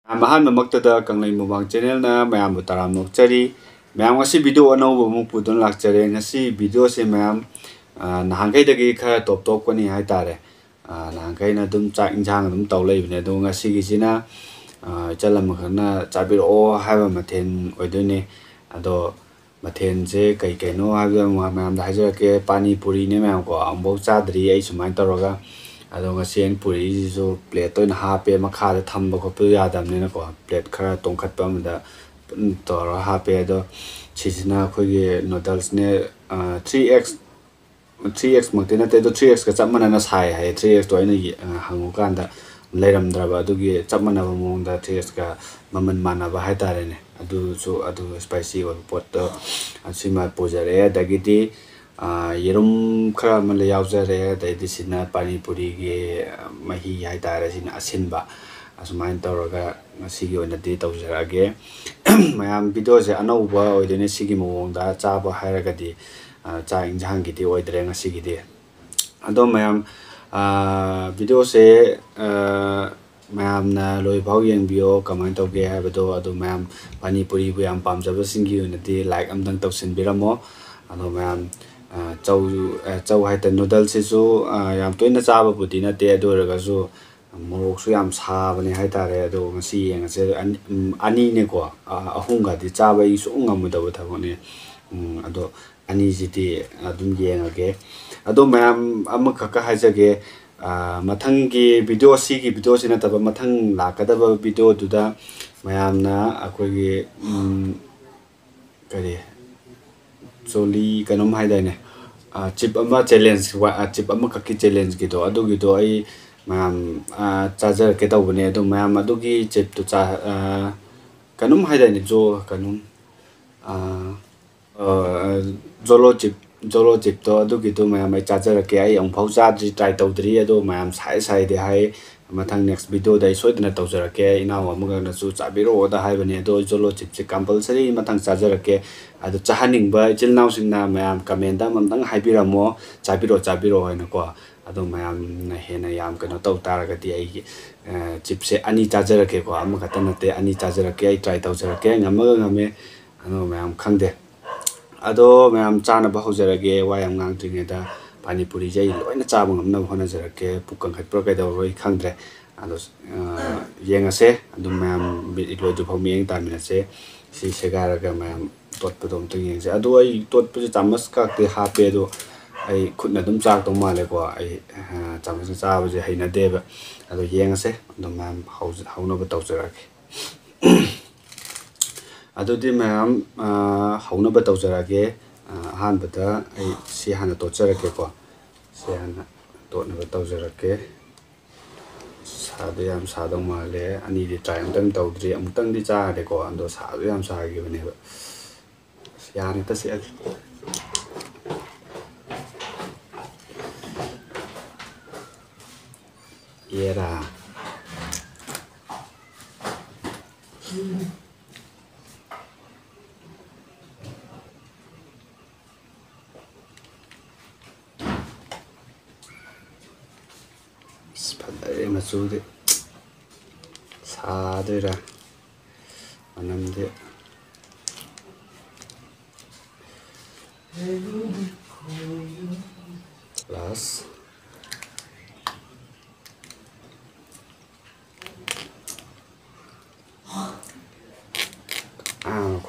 Mahan mamaktada kanglei mukbang channel na mayam butaram nokchari mayam ngasi video anau mu pudon lakchare ngasi video se mayam nahangkai dagi kha top top ko ni hai tare nahangkai na dum chak injang dum taw lei bne do ngasi gi sina chalam khana chabir o haiba mathen oidone ado mathen je kai kai no haiba mayam da haja ke pani puri ne mayam ko ambo chadri ai sumai toroga ado ngasian puri zo plate to na hape makha da thamba ko pu ya dam ne na ko plate khara tongkhat pa ma da tor hape do chisina khoi ge noodles ne 3x 3x makte na te do 3x ka chamana na sai hai 3x to ina hangu kan da leiram draba du gi chamana ba mong da 3x ka maman mana ba hai tare ne adu so adu spicy or pot to asima pojare da gi di yerum khara ma le yaujare da di sina pani puri ge mahi hai tare sina asinba asmain tawraga ngasi gi ona di tawjara ge mayam video je anau ba oidene sigi mong da cha ba hairaga di cha injang gi di oidre ngasi gi di ado mayam video se mayam na loi bau yeng bio comment to ge ha do ado mayam pani puri bu yam pam jaba singi ona di like am dang tawsin biramo ado mayam chau hai ta noodle se su yam toina cha ba budi na te do raga su morok su yam sa bani hai tare do ngasi yeng se ani ne ko ahung ga di cha ba i su ngam da ba tha ko ne ado ani ji di adum yeng age ado mayam am kha ka ha jage mathang gi video si gi video sina ta ba mathang la ka da ba video du da mayam na akoi gi kare choli kanom hai dai ne chip ama challenge wa chip ama ka ki challenge gi do adu gi do ai mayam charger ke taw bane do mayam adu gi chip to cha kanom hai dai ne jo kanom jolo chip to adu gi do mayam ai charger ke ai ong phau cha try taw dri ado mayam sai de hai mathang next video dai soi dana taw jara ke ina wa muga na chu chabiro da hai bane do jolo chip che compulsory mathang charger ke adu chahaning ba chil naw sing na mayam comment da mam dang hai biramo chabiro hai na ko ado mayam na he na yam kana taw tar ga di ai chip se ani charger ke ko am ka tan te ani charger ke ai try taw jara ke ngame ano mayam khangde ado mayam chana ba hojara ge wayam ngang tringe da pani puri jai loina chaba ngamna hona jara ke pukang khat pro ka da roi khangdre ado yenga se ado mayam lo du phom yeng ta mina se si segara ga mayam tot padom teng yeng se ado ai tot pu chamas ka te ha pe do ai khutna dum chak tong ma le ko ai chamas cha ba je haina de ba ado yenga se ado mayam hauna ba taw jara ke ado di mayam hauna ba taw jara ke han bata ai si hana to jara ke ko si hana to na ba taw jara ke sa de yam sa dong ma le ani di try am tam taw dri am tang di cha de ko ando sa de yam sa gi bane ba ya ni ta si era spadare masude sadera anamde plus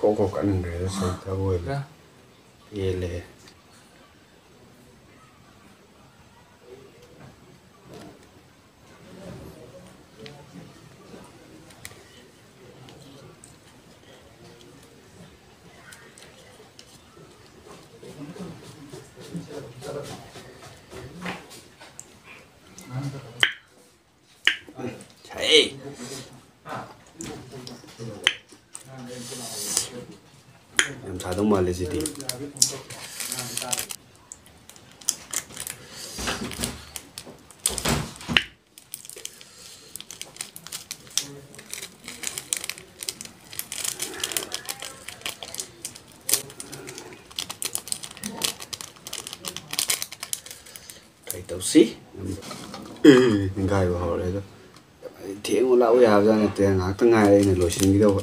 khô cả nằng để nó sôi ta vui ye le hey em xài đúng mà là gì thì cái tàu xí mình gai vào họ đây đó thiện ꯂꯥꯛꯎ ꯌꯥꯕꯖꯥꯠ ꯅꯠꯇꯦ ꯉꯥꯏꯍꯥꯛꯇꯪ ꯉꯥꯏꯔꯦ ꯑꯩꯅ ꯂꯣꯏꯁꯤꯟꯒꯗꯧꯕ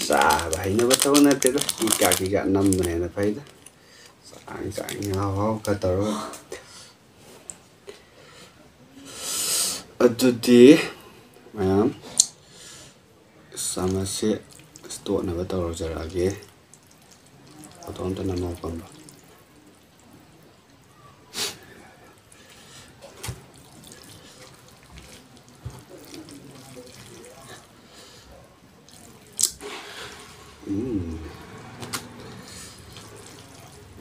ꯆꯥꯕ ꯍꯩꯅꯕ ꯊꯕꯛ ꯅꯠꯇꯦꯗ ꯀꯤꯀꯥ ꯅꯝꯕꯅ ꯍꯦꯟꯅ ꯐꯩꯗ ꯆꯥꯡ ꯍꯥꯎ ꯈꯔ ꯇꯧꯔꯒ ꯑꯗꯨꯗꯤ ꯃꯌꯥꯝ ꯆꯥꯃꯁꯁꯦ ꯇꯣꯠꯅꯕ ꯇꯧꯔꯖꯔꯛꯑꯒꯦ ꯐꯣꯇꯣ ꯑꯝꯇ ꯅꯝꯃꯧ ꯄꯝꯕ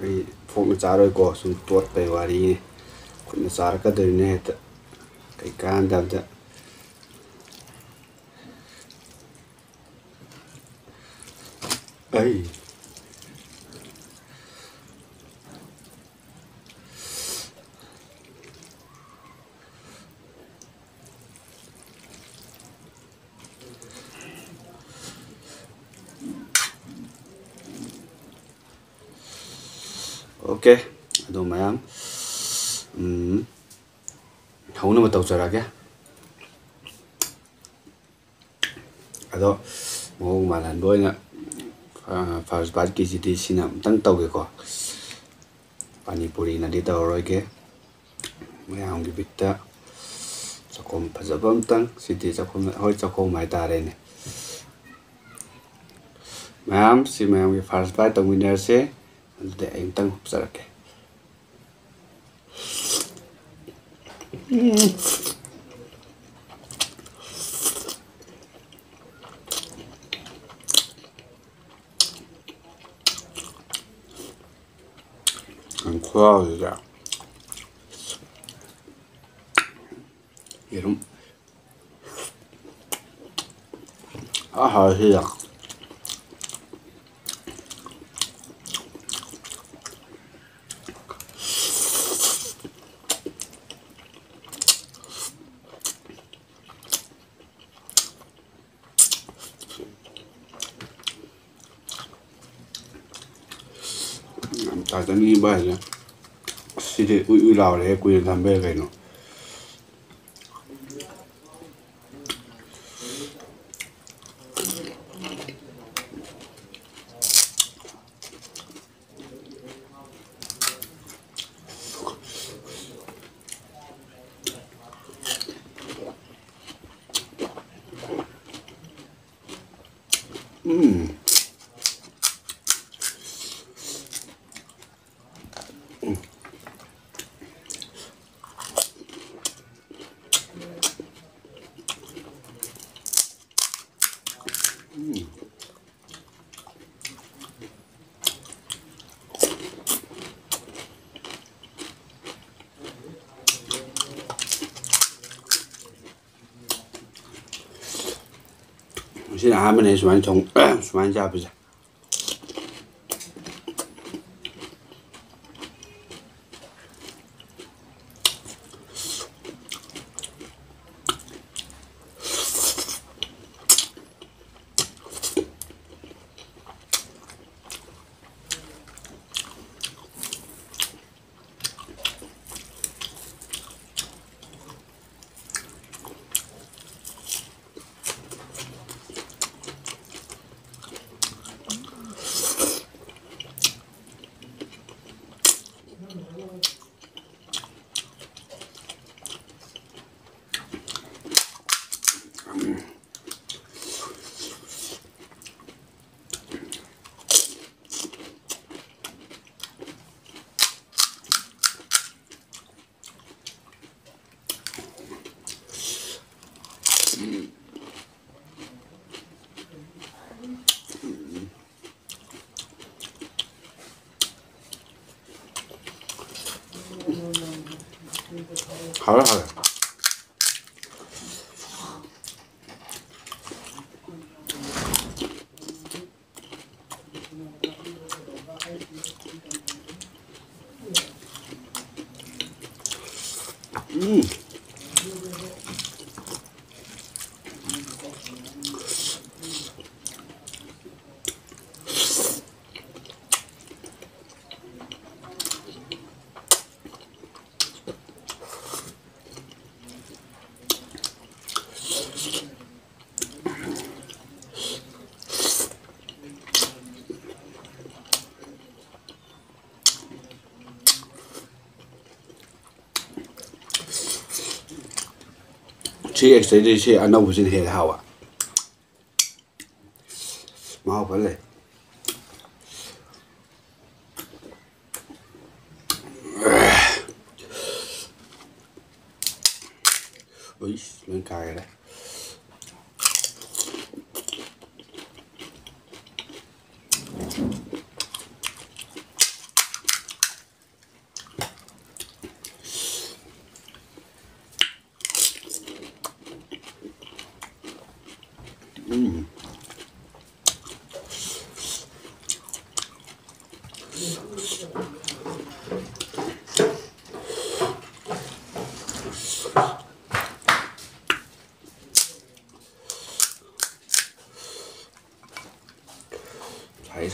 ꯑꯩ ꯐꯣꯛꯅ ꯆꯥꯔꯣꯏꯀꯣ ꯁꯨꯝ ꯇꯣꯠꯄꯩ ꯋꯥꯔꯤꯅꯤ ꯈꯨꯠꯅ ꯆꯥꯔꯛꯀꯗꯣꯏꯅꯦ ꯍꯦꯛꯇ ꯀꯩ ꯀꯥꯟꯗꯕꯗ ꯑꯩ ꯑꯣꯀꯦ ꯑꯗꯨ ꯃꯌꯥꯝ ꯍꯧꯅꯕ ꯇꯧꯖꯔꯛꯑꯒꯦ ꯑꯗꯣ ꯃꯑꯣꯡ ꯃꯥꯜꯍꯟꯕ ꯑꯣꯏꯅ ꯐꯥꯔꯁ ꯕꯥꯏꯠꯀꯤꯁꯤꯗꯤ ꯁꯤꯅ ꯑꯝꯇꯪ ꯇꯧꯒꯦꯀꯣ ꯄꯥꯅꯤ ꯄꯨꯔꯤꯅꯗꯤ ꯇꯧꯔꯔꯣꯏꯒꯦ ꯃꯌꯥꯝꯒꯤ ꯕꯤꯠꯇ ꯆꯥꯛꯈꯣꯝ ꯐꯖꯕ ꯑꯝꯇꯪ ꯁꯤꯗꯤ ꯆꯥꯛꯈꯣꯝ ꯍꯣꯏ ꯆꯥꯛꯈꯣꯝ ꯍꯥꯏꯇꯥꯔꯦꯅꯦ ꯃꯌꯥꯝ ꯁꯤ ꯃꯌꯥꯝꯒꯤ ꯐꯥꯔꯁ ꯕꯥꯏꯠ ꯇꯧꯃꯤꯟꯅꯔꯁꯦ ꯑꯗꯨꯗꯤ ꯑꯩ ꯑꯃꯨꯛꯇꯪ ꯍꯨꯞꯆꯔꯛꯀꯦ ꯈꯨꯍꯥꯎꯁꯤꯗ 예름 아하시야 따뜻한 봐야지 시리 우유라오래 구이 담배 그이노 ꯁꯤꯅ ꯑꯍꯥꯟꯕꯅꯦ ꯁꯨꯃꯥꯏꯅ ꯆꯥꯕꯁꯦ 하래 3Xꯗꯩꯗꯤ ꯁꯤ ꯑꯅꯧꯕꯁꯤꯅ ꯍꯦꯟꯅ ꯍꯥꯎꯕ ꯃꯍꯥꯎ ꯐꯖ ꯂꯩ ꯎꯏ ꯂꯣꯏ ꯀꯥꯏꯔꯦ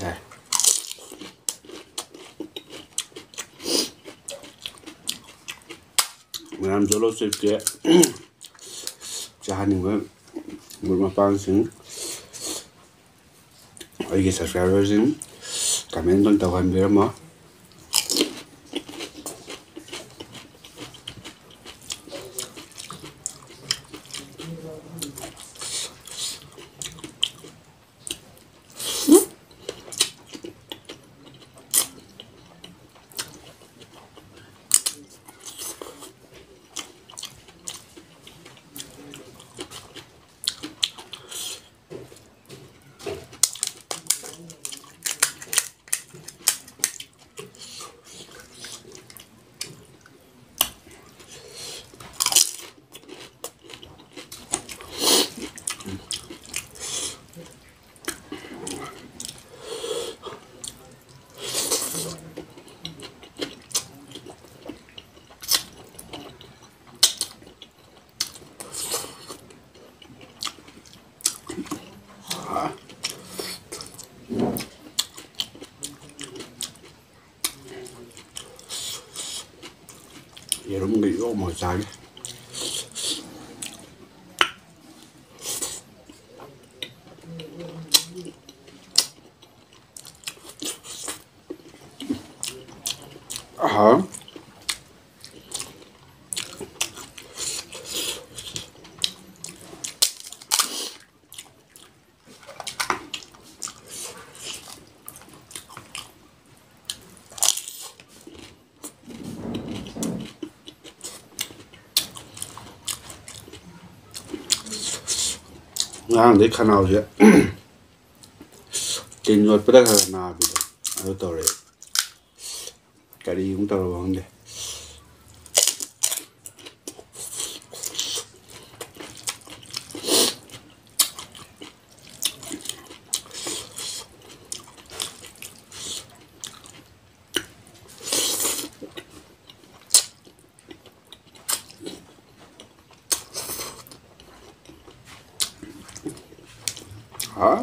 sai mềm cho lô xịt kìa cha những cái một mà pan xứng ở cái subscriber xứng comment trong tàu hành về mà 예름 이거 뭐 자기 아 ngang để khăn nào vậy tiền nuột bắt đầu nào bây giờ tao rồi cái đi cũng tao rồi không đấy hả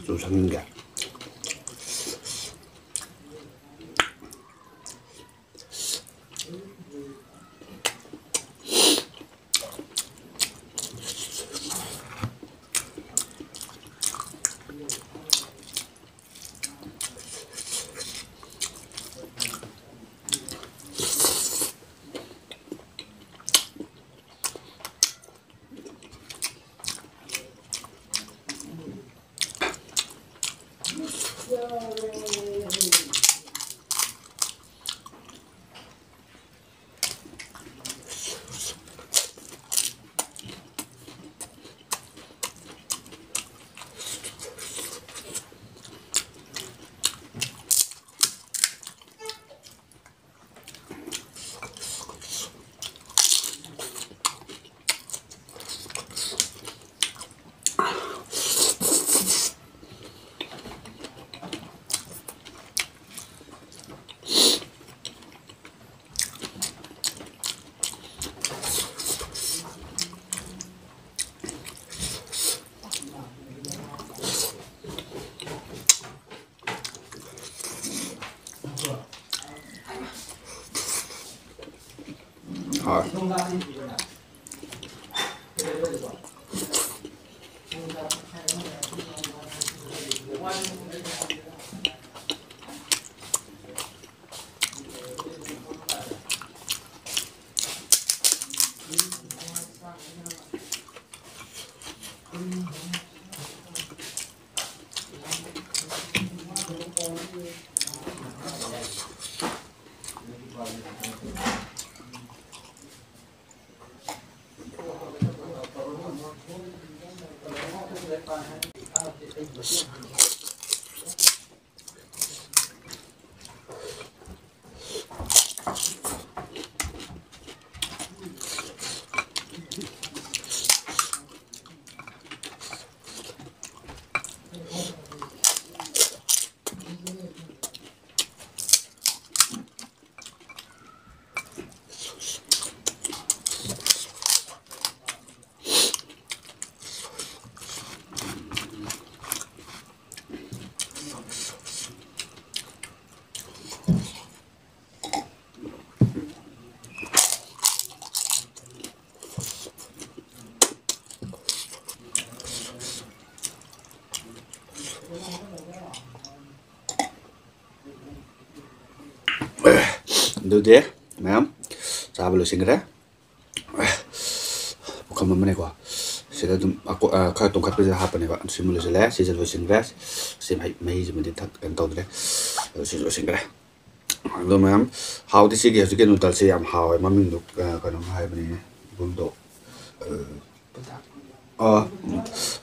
좀 섞는 게 ꯍꯣꯏ ꯑꯗꯨꯗꯤ ꯃꯌꯥꯝ ꯆꯥꯕ ꯂꯣꯏꯁꯤꯟꯈ꯭ꯔꯦ ꯄꯨꯈꯝ ꯑꯃꯅꯦꯀꯣ ꯁꯤꯗ ꯑꯗꯨꯝ ꯈꯔ ꯇꯣꯡꯈꯠꯄꯁꯤꯗ ꯍꯥꯞꯄꯅꯦꯕ ꯁꯤꯃ ꯂꯣꯏꯁꯤꯜꯂꯦ ꯁꯤꯁꯦ ꯂꯣꯏꯁꯤꯟꯈ꯭ꯔꯦ ꯁꯤ ꯃꯍꯤꯁꯤꯃꯗꯤ ꯀꯩꯅꯣ ꯇꯧꯗ꯭ꯔꯦ ꯑꯗꯣ ꯁꯤ ꯂꯣꯏꯁꯤꯟꯈ꯭ꯔꯦ ꯑꯗꯣ ꯃꯌꯥꯝ ꯍꯥꯎꯗꯤ ꯁꯤꯒꯤ ꯍꯧꯖꯤꯛꯀꯤ ꯅꯨꯗꯜꯁꯦ ꯌꯥꯝ ꯍꯥꯎꯋꯦ ꯃꯃꯤꯡꯗꯣ ꯀꯩꯅꯣꯝ ꯍꯥꯏꯕꯅꯤꯅꯦ ꯕꯨꯜꯗꯣ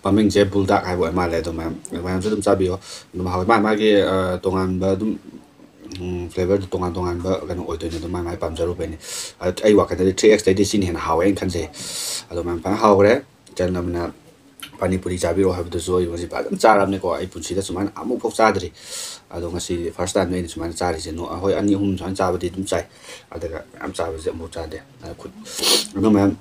ꯃꯃꯤꯡꯁꯦ ꯕꯨꯜꯗꯥꯛ ꯍꯥꯏꯕ ꯑꯣꯏ ꯃꯥꯜꯂꯦ ꯑꯗꯣ ꯃꯌꯥꯝꯁꯨ ꯑꯗꯨꯝ ꯆꯥꯕꯤꯌꯣ ꯑꯗꯨꯝ ꯍꯥꯎꯋꯦ ꯃꯥꯒꯤ ꯇꯣꯉꯥꯟꯕ ꯑꯗꯨꯝ ꯐ꯭ꯂꯦꯚꯔꯗꯨ ꯇꯣꯉꯥꯟꯕ ꯀꯩꯅꯣ ꯑꯣꯏꯗꯣꯏꯅꯦ ꯑꯗꯨꯝ ꯃꯥꯏ ꯄꯥꯝꯖꯔꯨꯕꯩꯅꯤ ꯑꯩ ꯋꯥꯈꯜꯗꯗꯤ 3x ꯁꯤꯅ ꯍꯦꯟꯅ ꯍꯥꯎꯋꯦ ꯑꯩꯅ ꯈꯟꯖꯩ ꯑꯗꯣ ꯃꯌꯥꯝ ꯐꯖꯅ ꯍꯥꯎꯈ꯭ರೆ ꯆꯟ ꯑꯃꯅ ꯄꯥꯅꯤ ꯄꯨꯔꯤ ꯆꯥꯕꯤꯔꯛꯑꯣ ꯍꯥꯏꯕꯗꯨꯁꯨ ꯑꯩ ꯉꯁꯤ ꯐꯖꯅ ꯆꯥꯔꯕꯅꯤꯀꯣ ꯑꯩ ꯄꯨꯟꯁꯤꯗ ꯁꯨꯃꯥꯏꯅ ꯑꯃꯨꯛꯐꯥꯎ ꯆꯥꯗ꯭ꯔꯤ ꯑꯗꯣ ꯉꯁꯤ ꯐꯥꯔꯁ ꯇꯥꯏꯝꯅ ꯑꯩꯅ ꯁꯨꯃꯥꯏꯅ ꯆꯥꯔꯤꯁꯦ ꯍꯣꯏ 2-3 ꯁꯨꯃꯥꯏꯅ ꯆꯥꯕꯗꯤ ꯑꯗꯨꯝ ꯆꯥꯏ ꯑꯗꯨꯒ ꯃꯌꯥꯝ ꯆꯥꯕꯁꯦ ꯑꯃꯨꯛ ꯆꯥꯗꯦ ꯑꯗꯣ ꯃꯌꯥꯝ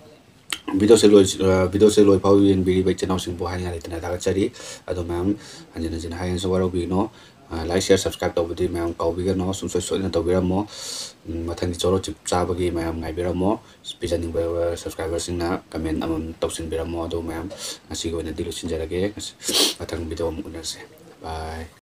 ꯚꯤꯗꯤꯑꯣꯁꯦ ꯂꯣꯏ ꯐꯥꯎ ꯌꯦꯡꯕꯤꯔꯤꯕ ꯏꯆꯤꯜ ꯏꯅꯥꯎꯁꯤꯡꯕꯨ ꯍꯥꯏꯅꯤꯡꯉꯥꯏ ꯂꯩꯇꯅ ꯊꯥꯒꯠꯆꯔꯤ ꯑꯗꯣ ꯃꯌꯥꯝ ꯍꯟꯖꯤꯟ ꯍꯟꯖꯤꯟ ꯍꯥꯏꯅꯁꯨ ꯋꯥꯔꯧꯕꯤꯒꯅꯣ ꯂꯥꯏꯛ ꯁꯤꯌꯔ ꯁꯕꯁꯀ꯭ꯔꯥꯏꯕ ꯇꯧꯕꯗꯤ ꯃꯌꯥꯝ ꯀꯥꯎꯕꯤꯒꯅꯣ ꯁꯨꯡꯁꯣꯏ ꯁꯣꯏꯗꯅ ꯇꯧꯕꯤꯔꯝꯃꯣ ꯃꯊꯪꯒꯤ ꯆꯣꯔꯣ ꯆꯤꯞ ꯆꯥꯕꯒꯤ ꯃꯌꯥꯝ ꯉꯥꯏꯕꯤꯔꯝꯃꯣ ꯄꯤꯖꯅꯤꯡꯕ ꯁꯕꯁꯀ꯭ꯔꯥꯏꯕꯔꯁꯤꯡꯅ ꯀꯃꯦꯟ ꯑꯃꯃꯝ ꯇꯧꯁꯤꯟꯕꯤꯔꯝꯃꯣ ꯑꯗꯣ ꯃꯌꯥꯝ ꯉꯁꯤꯒꯤ ꯑꯣꯏꯅꯗꯤ ꯂꯣꯏꯁꯤꯟꯖꯔꯒꯦ ꯃꯊꯪ ꯚꯤꯗꯤꯑꯣ ꯑꯃꯨꯛ ꯎꯅꯔꯁꯦ ꯕꯥꯏ